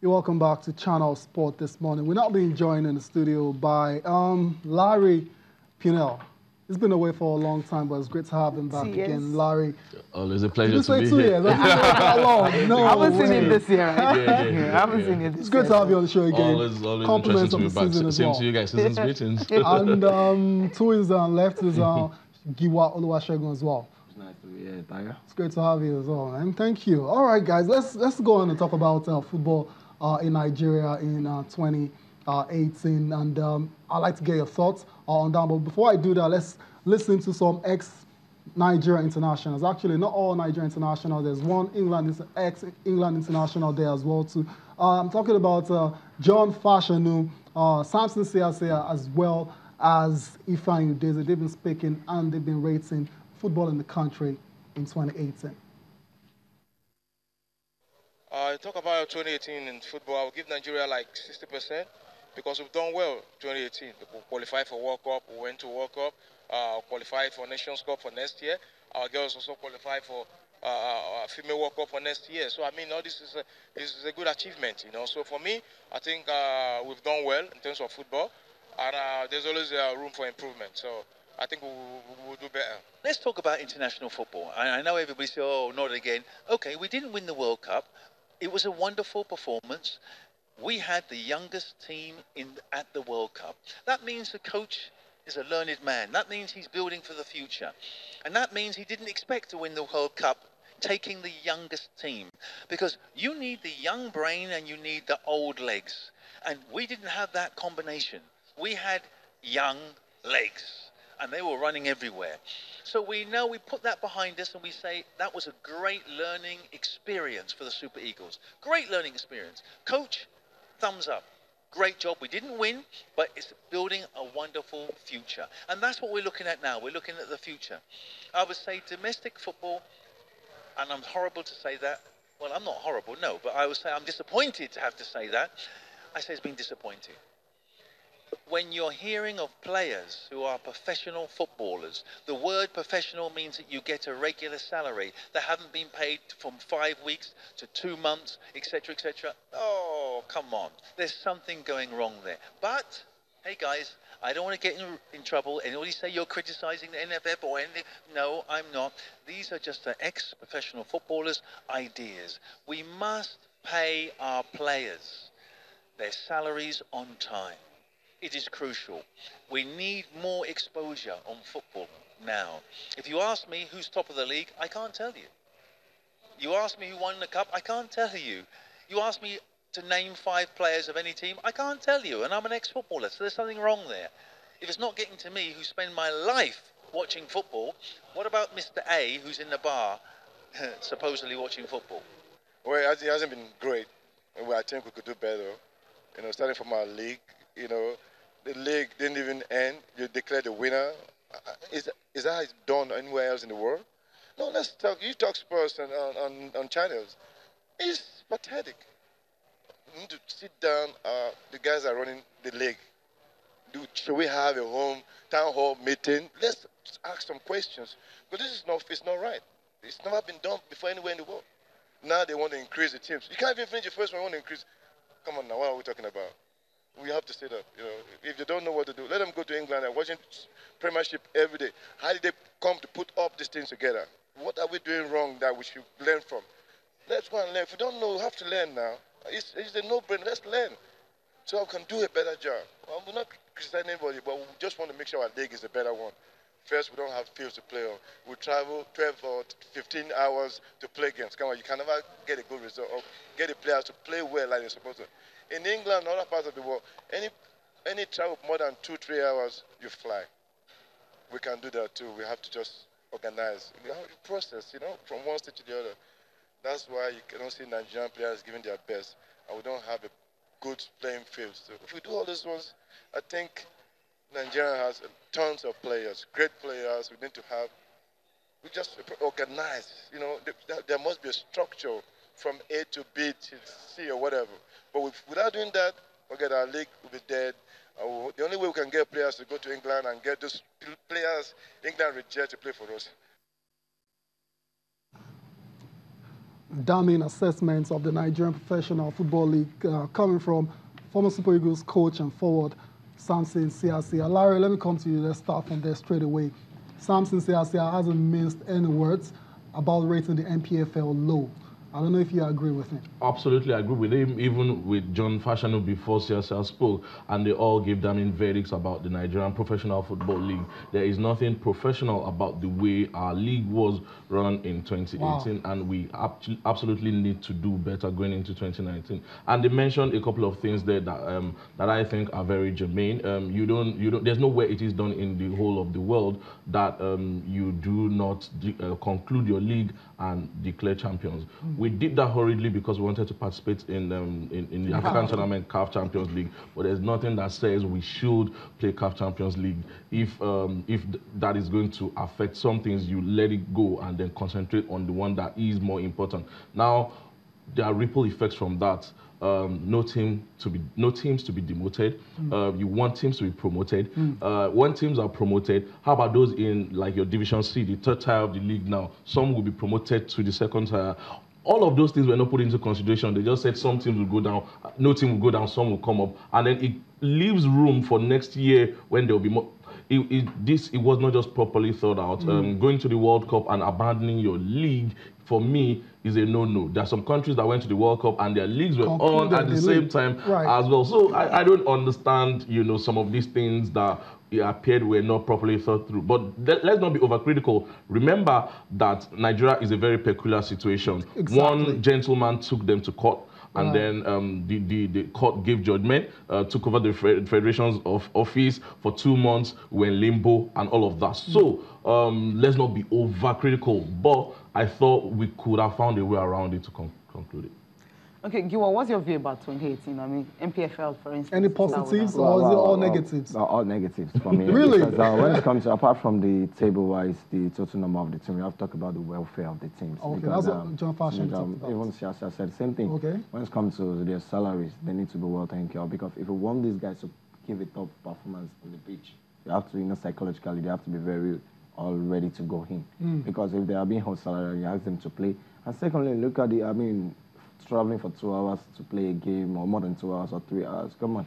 You're welcome back to Channel Sport this morning. We're not being joined in the studio by Larry Pinel. He's been away for a long time, but it's great to have him back again. Larry, Always a did pleasure you to say be 2 years? here. Have you been away that long? No I haven't seen him way. this year, right? Yeah, I haven't seen him this year. It's great to have you on the show again. Always Compliments interesting to of be the back. season as Same well. to you guys. Season's greetings. And to his left is Giwa Oluwasegun as well. It's nice to be here, Tiger. It's great to have you as well, man. Thank you. All right, guys, let's go on and talk about football in Nigeria in 2018, and I'd like to get your thoughts on that. But before I do that, let's listen to some ex-Nigeria internationals. Actually, not all Nigeria internationals. There's one ex-England international there as well too. I'm talking about John Fashanu, Samson Siasia, as well as Ifeanyi Udeze. They've been speaking and they've been rating football in the country in 2018. Talk about 2018 in football. I'll give Nigeria like 60% because we've done well 2018. We qualified for World Cup. We went to World Cup. Qualified for Nations Cup for next year. Our girls also qualified for female World Cup for next year. So I mean, all this is a good achievement, you know. So for me, I think we've done well in terms of football, and there's always room for improvement. So I think we'll do better. Let's talk about international football. I know everybody says, oh, not again. Okay, we didn't win the World Cup. It was a wonderful performance. We had the youngest team at the World Cup. That means the coach is a learned man. That means he's building for the future. And that means he didn't expect to win the World Cup taking the youngest team. Because you need the young brain and you need the old legs. And we didn't have that combination. We had young legs. And they were running everywhere. So we put that behind us and we say that was a great learning experience for the Super Eagles. Great learning experience. Coach, thumbs up. Great job. We didn't win, but it's building a wonderful future. And that's what we're looking at now. We're looking at the future. I would say domestic football, and I'm horrible to say that. Well, I'm not horrible, no, but I would say I'm disappointed to have to say that. I say it's been disappointing. When you're hearing of players who are professional footballers, the word professional means that you get a regular salary. They haven't been paid from 5 weeks to 2 months, etc., etc. Oh, come on. There's something going wrong there. But, hey guys, I don't want to get in trouble. Anybody say you're criticizing the NFF or anything? No, I'm not. These are just the ex-professional footballers' ideas. We must pay our players their salaries on time. It is crucial. We need more exposure on football now. If you ask me who's top of the league, I can't tell you. You ask me who won the cup, I can't tell you. You ask me to name 5 players of any team, I can't tell you. And I'm an ex-footballer, so there's something wrong there. If it's not getting to me, who spend my life watching football, what about Mr. A, who's in the bar, supposedly watching football? Well, it hasn't been great. I think we could do better. You know, starting from our league, you know, the league didn't even end. You declared the winner. Is that how it's done anywhere else in the world? No, let's talk. You talk sports on channels. It's pathetic. You need to sit down. The guys are running the league. Should we have a town hall meeting? Let's ask some questions. But it's not right. It's never been done before anywhere in the world. Now they want to increase the teams. You can't even finish the first one. You want to increase. Come on now, what are we talking about? We have to say that, you know, if they don't know what to do, let them go to England and watching Premiership every day. How did they come to put up these things together? What are we doing wrong that we should learn from? Let's go and learn. If we don't know, we have to learn now. It's a no-brainer. Let's learn so we can do a better job. Well, we're not criticizing anybody, but we just want to make sure our league is a better one. First, we don't have fields to play on. We travel 12 or 15 hours to play games. Come on, you can never get a good result or get the players to play well like they're supposed to. In England and other parts of the world, any travel more than 2-3 hours, you fly. We can do that too. We have to just organize. We have a process, you know, from one state to the other. That's why you cannot see Nigerian players giving their best, and we don't have a good playing field. So if we do all these ones, I think Nigeria has tons of players, great players. We need to have, we just organize, you know, there must be a structure from A to B to C or whatever. But without doing that, forget our league will be dead. The only way we can get players to go to England and get those players England reject to play for us. damning assessments of the Nigerian Professional Football League coming from former Super Eagles coach and forward Samson Siasia. Larry, let me come to you. Let's start from there straight away. Samson Siasia hasn't minced any words about rating the NPFL low. I don't know if you agree with him. Absolutely, I agree with him, even with John Fashanu before CSL spoke, and they all gave damning verdicts about the Nigerian Professional Football League. There is nothing professional about the way our league was run in 2018, and we absolutely need to do better going into 2019. And they mentioned a couple of things there that that I think are very germane. There's nowhere it is done in the whole of the world that you do not conclude your league and declare champions. We did that hurriedly because we wanted to participate in the African Tournament CAF Champions League, but there's nothing that says we should play CAF Champions League. If that is going to affect some things, you let it go and then concentrate on the one that is more important. Now, there are ripple effects from that. No teams to be demoted. You want teams to be promoted. When teams are promoted, how about those in like your Division C, the third tier of the league now? Some will be promoted to the second tier. All of those things were not put into consideration. They just said some teams will go down, no team will go down, some will come up, and then it leaves room for next year when there will be more. It was not just properly thought out. Going to the World Cup and abandoning your league, for me, is a no-no. There are some countries that went to the World Cup and their leagues were on at the same time as well. So I don't understand, some of these things that it appeared were not properly thought through. But let's not be overcritical. Remember that Nigeria is a very peculiar situation. Exactly. One gentleman took them to court, and then the court gave judgment, took over the federation's office for 2 months, were in limbo and all of that. So let's not be overcritical, but I thought we could have found a way around it to conclude it. Okay, Giwa, what's your view about 2018? I mean, MPFL, for instance. Any positives or is it all negatives? All negatives for me. Really? Because when it comes to, apart from the table-wise, the total number of the team, we have to talk about the welfare of the teams. Okay, because, that's what John Fashion talked about. Even Siasa said the same thing. Okay. When it comes to their salaries, they need to be well taken care of, because if you want these guys to give a top performance on the pitch, you have to, psychologically, they have to be very all ready to go in. Because if they are being held salary, you ask them to play. And secondly, look at traveling for 2 hours to play a game, or more than 2 hours or 3 hours. Come on.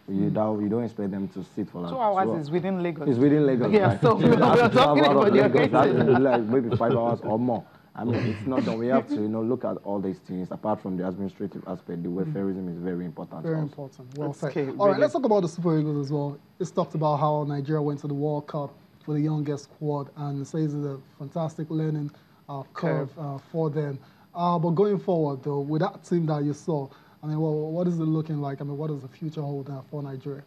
You don't expect them to sit for like 2 hours is within Lagos. It's within Lagos. Yeah, right? so we're talking about your like maybe 5 hours or more. I mean, it's not done. We have to, look at all these things. Apart from the administrative aspect, the welfareism is very important. Very important. Well said. Okay, All right, let's talk about the Super Eagles as well. It's talked about how Nigeria went to the World Cup with the youngest squad, and it says it's a fantastic learning curve for them. But going forward, though, with that team that you saw, I mean, what is it looking like? I mean, what does the future hold for Nigeria?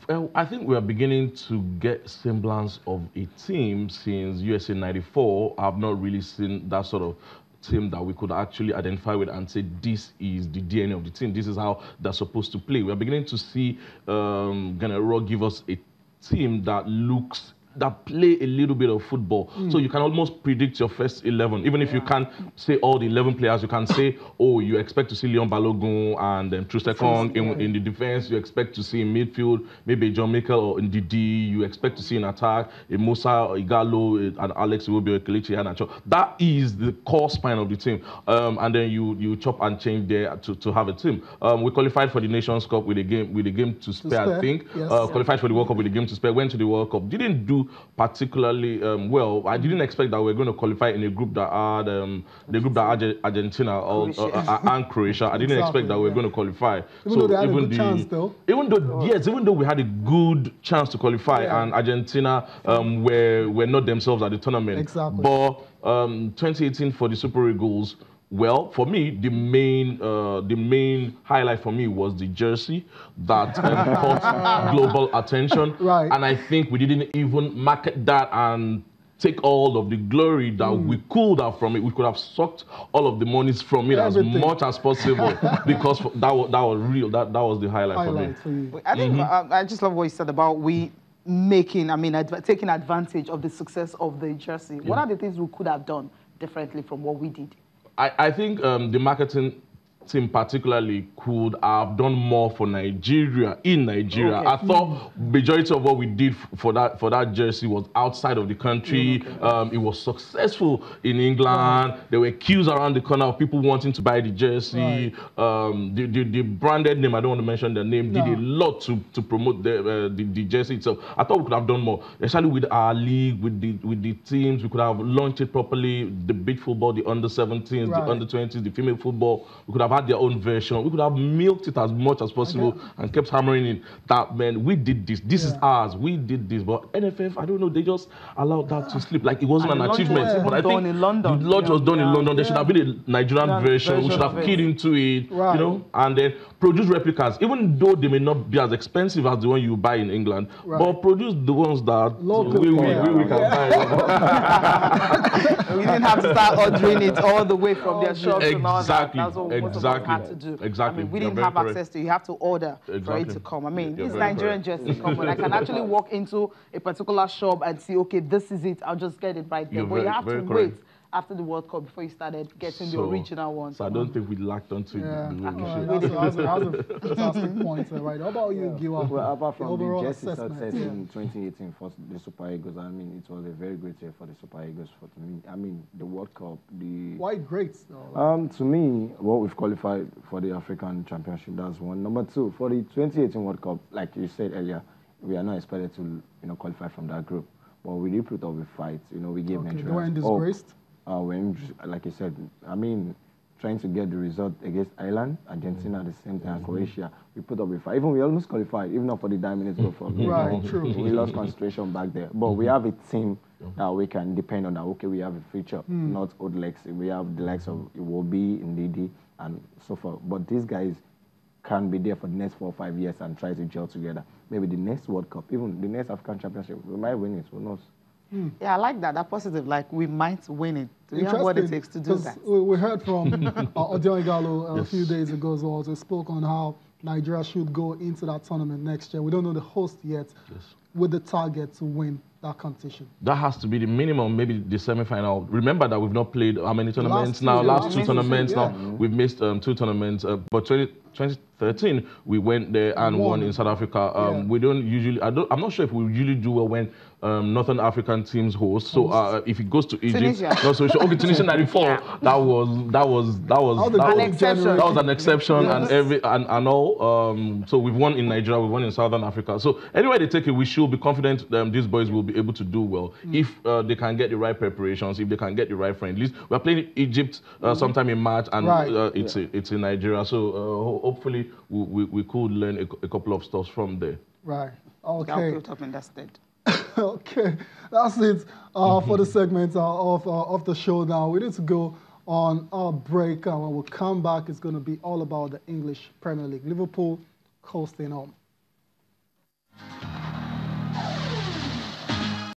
Well, I think we are beginning to get semblance of a team since USA '94. I've not really seen that sort of team that we could actually identify with and say this is the DNA of the team. This is how they're supposed to play. We are beginning to see Ganero give us a team that play a little bit of football. So you can almost predict your first 11. Even if you can't say all the 11 players, you can say, oh, you expect to see Leon Balogun and Trustekong in the defense. You expect to see in midfield, maybe John Mikel or Ndidi. You expect to see in attack, a Musa, Igalo, and Alex Iwobi, Kelechi Iheanacho. That is the core spine of the team. And then you chop and change there to have a team. We qualified for the Nations Cup with a game to spare, I think. Yes. Qualified for the World Cup with a game to spare. Went to the World Cup. Didn't do particularly well. I didn't expect that we were going to qualify in a group that had Argentina and Croatia. I didn't expect that we were going to qualify. Even though they had a good chance, though. Even though we had a good chance to qualify, and Argentina were not themselves at the tournament. Exactly. But 2018 for the Super Eagles. Well, for me, the main highlight for me was the jersey that caught global attention. Right. And I think we didn't even market that and take all of the glory that we could have from it. We could have sucked all of the monies from it as much as possible, because that was real. That was the highlight for me. I think I just love what you said about taking advantage of the success of the jersey. What are the things we could have done differently from what we did? I think the marketing team particularly could have done more for Nigeria in Nigeria. Okay. I thought majority of what we did for that jersey was outside of the country. It was successful in England. There were queues around the corner of people wanting to buy the jersey. The branded name, I don't want to mention the name, did a lot to promote the jersey itself. I thought we could have done more, especially with our league, with the teams. We could have launched it properly. The beach football, the under-17s, the under-20s, the female football. We could have had their own version. We could have milked it as much as possible and kept hammering it that, man, we did this. This is ours. We did this. But NFF, I don't know, they just allowed that to slip. Like it wasn't an achievement. But I think in London. the launch was done in London. There should have been a Nigerian version. We should have keyed into it, you know, and then produce replicas, even though they may not be as expensive as the one you buy in England, but produce the ones that we can buy. We didn't have to start ordering it all the way from their shops and all that. That's what most of us had to do. Exactly. I mean, we didn't have access to it. You have to order for it to come. I mean, these Nigerian jerseys come, but I can actually walk into a particular shop and see, okay, this is it. I'll just get it right there. But you have to wait after the World Cup before you started getting the original ones. So I don't think we lacked onto it the way we should. That was a fantastic point, right? How about you, Giwa? Well, apart from the jersey assessment, success in 2018 for the Super Eagles, I mean, it was a very great year for the Super Eagles. For me, I mean, the World Cup, Why great? To me, what we've qualified for the African Championship, that's one. Number two, for the 2018 World Cup, like you said earlier, we are not expected to, qualify from that group. But we did put up a fight. We gave Nigeria. They weren't disgraced? When, like you said, I mean, trying to get the result against Ireland, Argentina at the same time, Croatia, we put up a fight. Even we almost qualified, even not for the 9 minutes go for true. We lost concentration back there. But we have a team that we can depend on that, okay, we have a future, not old legs. We have the likes of Iwobi, Ndidi, and so forth. But these guys can be there for the next 4 or 5 years and try to gel together. Maybe the next World Cup, even the next African Championship, we might win it, who knows? Yeah, I like that. That positive. Like, we might win it. We have what it takes to do that. We heard from Odion Igalo a few days ago as well. They spoke on how Nigeria should go into that tournament next year. We don't know the host yet, with the target to win that competition. That has to be the minimum, maybe the semi-final. Remember that we've not played how many tournaments now? Last two tournaments now. We've missed 2 tournaments. But 2013, we went there and won in South Africa. We don't usually, I'm not sure if we usually do well when Northern African teams host. So if it goes to Egypt, not so sure. Okay, Tunisia 94, that was an exception and all. So we've won in Nigeria, we've won in Southern Africa. So anyway they take it, we should be confident these boys will be able to do well if they can get the right preparations, if they can get the right friendlies. We're playing Egypt sometime in March, and it's in Nigeria. So hopefully we could learn a couple of stuff from there. Right. Okay. Okay, that's it for the segment of the show now. We need to go on our break, and when we come back, it's going to be all about the English Premier League. Liverpool coasting home.